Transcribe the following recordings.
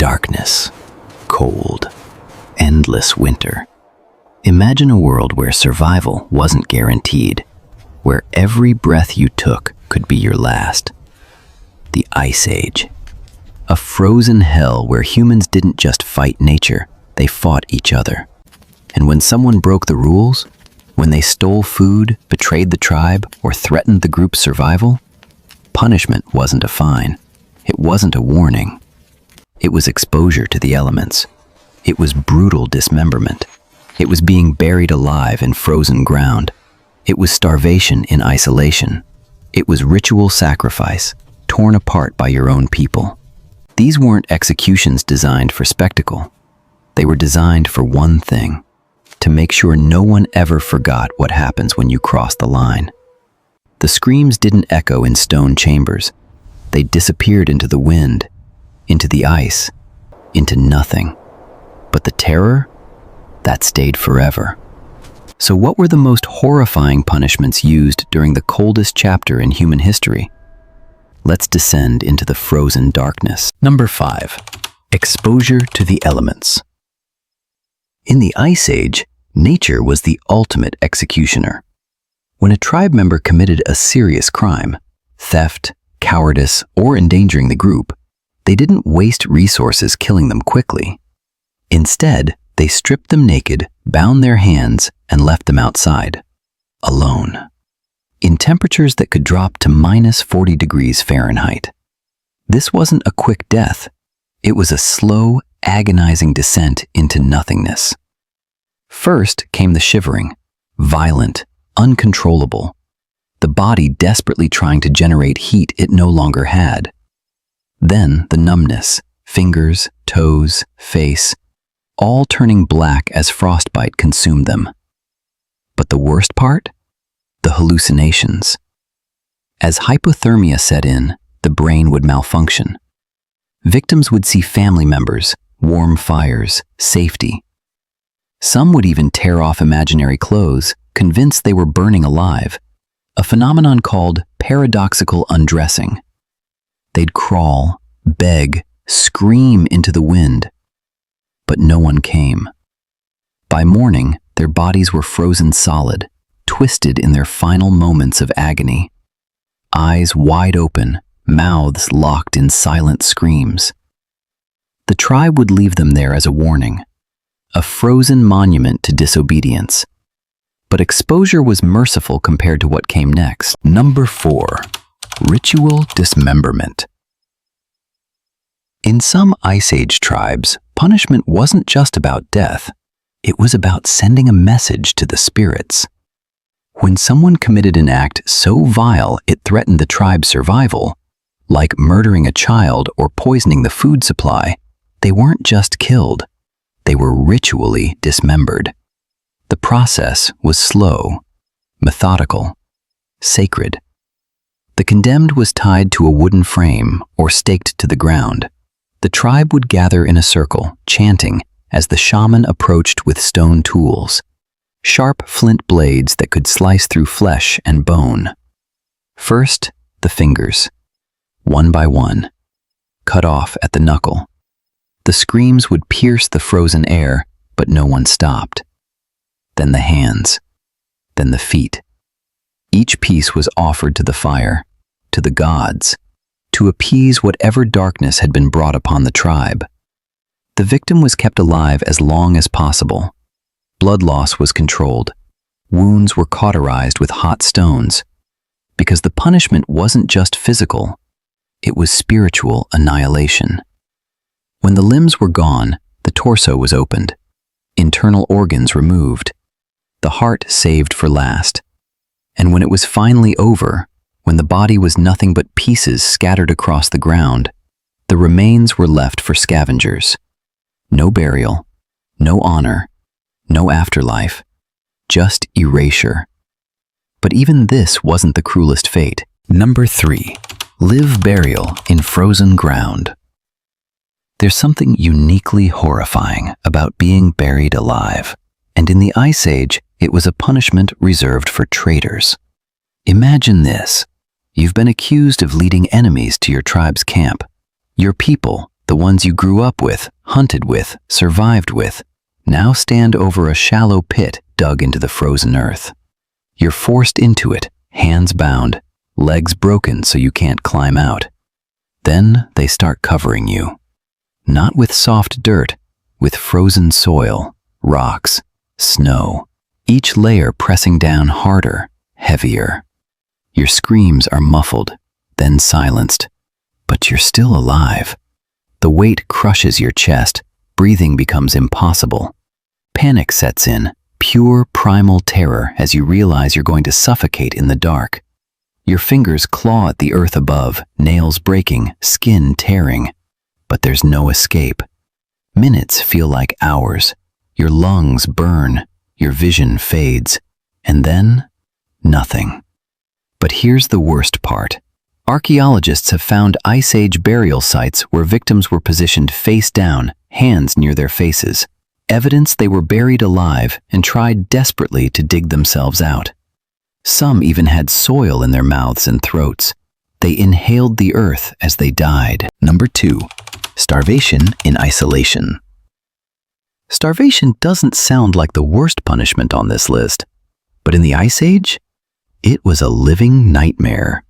Darkness, cold, endless winter. Imagine a world where survival wasn't guaranteed, where every breath you took could be your last. The Ice Age. A frozen hell where humans didn't just fight nature, they fought each other. And when someone broke the rules, when they stole food, betrayed the tribe, or threatened the group's survival, punishment wasn't a fine. It wasn't a warning. It was exposure to the elements. It was brutal dismemberment. It was being buried alive in frozen ground. It was starvation in isolation. It was ritual sacrifice, torn apart by your own people. These weren't executions designed for spectacle. They were designed for one thing: to make sure no one ever forgot what happens when you cross the line. The screams didn't echo in stone chambers. They disappeared into the wind, into the ice, into nothing. But the terror? That stayed forever. So what were the most horrifying punishments used during the coldest chapter in human history? Let's descend into the frozen darkness. Number 5. Exposure to the elements. In the Ice Age, nature was the ultimate executioner. When a tribe member committed a serious crime, theft, cowardice, or endangering the group, they didn't waste resources killing them quickly. Instead, they stripped them naked, bound their hands, and left them outside, alone, in temperatures that could drop to -40 degrees Fahrenheit. This wasn't a quick death. It was a slow, agonizing descent into nothingness. First came the shivering, violent, uncontrollable, the body desperately trying to generate heat it no longer had. Then the numbness, fingers, toes, face, all turning black as frostbite consumed them. But the worst part? The hallucinations. As hypothermia set in, the brain would malfunction. Victims would see family members, warm fires, safety. Some would even tear off imaginary clothes, convinced they were burning alive, a phenomenon called paradoxical undressing. They'd crawl, beg, scream into the wind, but no one came. By morning, their bodies were frozen solid, twisted in their final moments of agony. Eyes wide open, mouths locked in silent screams. The tribe would leave them there as a warning, a frozen monument to disobedience. But exposure was merciful compared to what came next. Number 4. Ritual dismemberment. In some Ice Age tribes, punishment wasn't just about death. It was about sending a message to the spirits. When someone committed an act so vile it threatened the tribe's survival, like murdering a child or poisoning the food supply, they weren't just killed. They were ritually dismembered. The process was slow, methodical, sacred. The condemned was tied to a wooden frame or staked to the ground. The tribe would gather in a circle, chanting, as the shaman approached with stone tools, sharp flint blades that could slice through flesh and bone. First, the fingers, one by one, cut off at the knuckle. The screams would pierce the frozen air, but no one stopped. Then the hands, then the feet. Each piece was offered to the fire, to the gods, to appease whatever darkness had been brought upon the tribe. The victim was kept alive as long as possible. Blood loss was controlled. Wounds were cauterized with hot stones, because the punishment wasn't just physical, it was spiritual annihilation. When the limbs were gone, the torso was opened, internal organs removed, the heart saved for last. And when it was finally over, when the body was nothing but pieces scattered across the ground, the remains were left for scavengers. No burial, no honor, no afterlife, just erasure. But even this wasn't the cruelest fate. Number 3. Live burial in frozen ground. There's something uniquely horrifying about being buried alive, and in the Ice Age, it was a punishment reserved for traitors. Imagine this. You've been accused of leading enemies to your tribe's camp. Your people, The ones you grew up with, hunted with, survived with, now stand over a shallow pit dug into the frozen earth. You're forced into it, hands bound, legs broken so you can't climb out. Then they start covering you. Not with soft dirt, with frozen soil, rocks, snow, each layer pressing down harder, heavier. Your screams are muffled, then silenced, but you're still alive. The weight crushes your chest, breathing becomes impossible. Panic sets in, pure primal terror as you realize you're going to suffocate in the dark. Your fingers claw at the earth above, nails breaking, skin tearing. But there's no escape. Minutes feel like hours. Your lungs burn, your vision fades, and then nothing. But here's the worst part. Archaeologists have found Ice Age burial sites where victims were positioned face down, hands near their faces. Evidence they were buried alive and tried desperately to dig themselves out. Some even had soil in their mouths and throats. They inhaled the earth as they died. Number 2. Starvation in isolation. Starvation doesn't sound like the worst punishment on this list, but in the Ice Age, it was a living nightmare.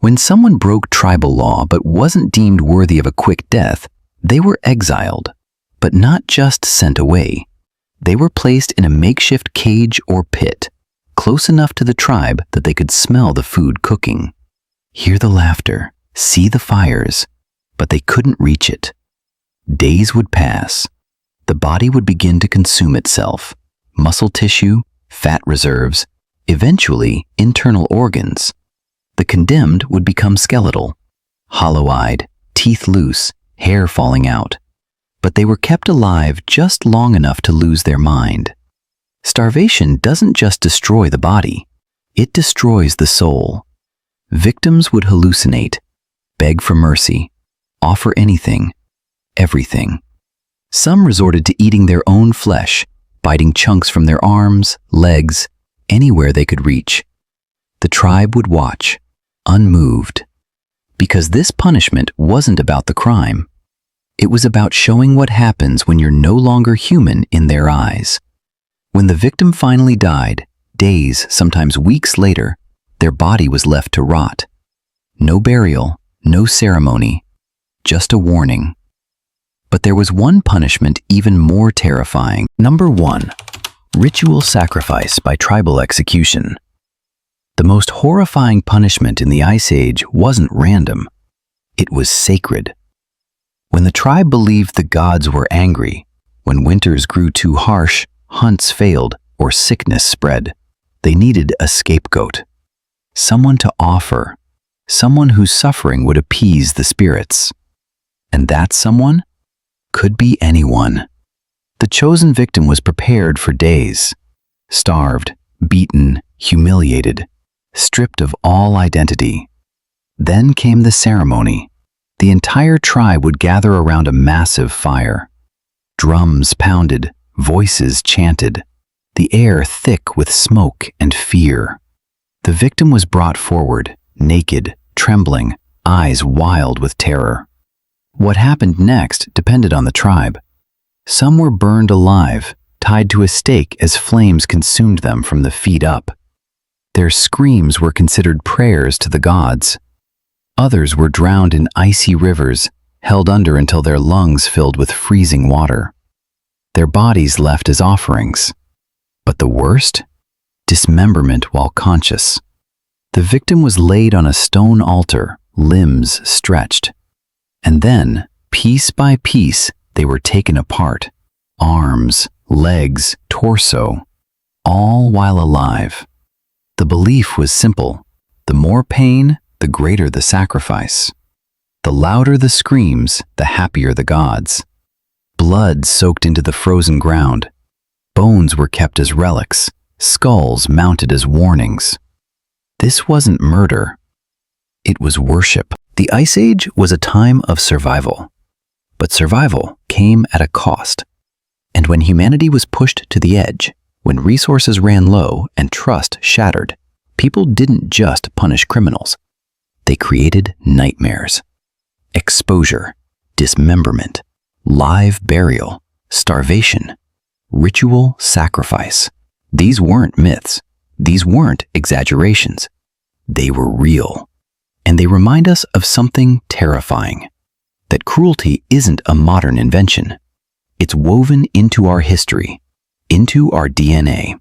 When someone broke tribal law but wasn't deemed worthy of a quick death, they were exiled, but not just sent away. They were placed in a makeshift cage or pit, close enough to the tribe that they could smell the food cooking, hear the laughter, see the fires, but they couldn't reach it. Days would pass. The body would begin to consume itself, muscle tissue, fat reserves, eventually internal organs. The condemned would become skeletal, hollow-eyed, teeth loose, hair falling out. But they were kept alive just long enough to lose their mind. Starvation doesn't just destroy the body, it destroys the soul. Victims would hallucinate, beg for mercy, offer anything, everything. Some resorted to eating their own flesh, biting chunks from their arms, legs, anywhere they could reach. The tribe would watch, unmoved, because this punishment wasn't about the crime. It was about showing what happens when you're no longer human in their eyes. When the victim finally died, days, sometimes weeks later, their body was left to rot. No burial, no ceremony, just a warning. But there was one punishment even more terrifying. Number 1. Ritual sacrifice by tribal execution. The most horrifying punishment in the Ice Age wasn't random. It was sacred. When the tribe believed the gods were angry, when winters grew too harsh, hunts failed, or sickness spread, they needed a scapegoat. Someone to offer, someone whose suffering would appease the spirits. And that someone could be anyone. The chosen victim was prepared for days, starved, beaten, humiliated, stripped of all identity. Then came the ceremony. The entire tribe would gather around a massive fire. Drums pounded, voices chanted, the air thick with smoke and fear. The victim was brought forward, naked, trembling, eyes wild with terror. What happened next depended on the tribe. Some were burned alive, tied to a stake as flames consumed them from the feet up. Their screams were considered prayers to the gods. Others were drowned in icy rivers, held under until their lungs filled with freezing water. Their bodies left as offerings. But the worst? Dismemberment while conscious. The victim was laid on a stone altar, limbs stretched. And then, piece by piece, they were taken apart. Arms, legs, torso, all while alive. The belief was simple. The more pain, the greater the sacrifice. The louder the screams, the happier the gods. Blood soaked into the frozen ground. Bones were kept as relics, skulls mounted as warnings. This wasn't murder. It was worship. The Ice Age was a time of survival. But survival came at a cost. And when humanity was pushed to the edge, when resources ran low and trust shattered, people didn't just punish criminals. They created nightmares. Exposure, dismemberment, live burial, starvation, ritual sacrifice. These weren't myths. These weren't exaggerations. They were real. And they remind us of something terrifying. That cruelty isn't a modern invention. It's woven into our history, into our DNA.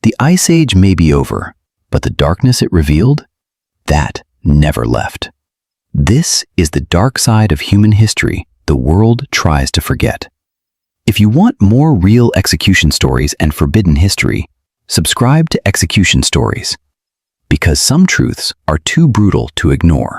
The Ice Age may be over, but the darkness it revealed, that never left. This is the dark side of human history the world tries to forget. If you want more real execution stories and forbidden history, subscribe to Execution Stories, because some truths are too brutal to ignore.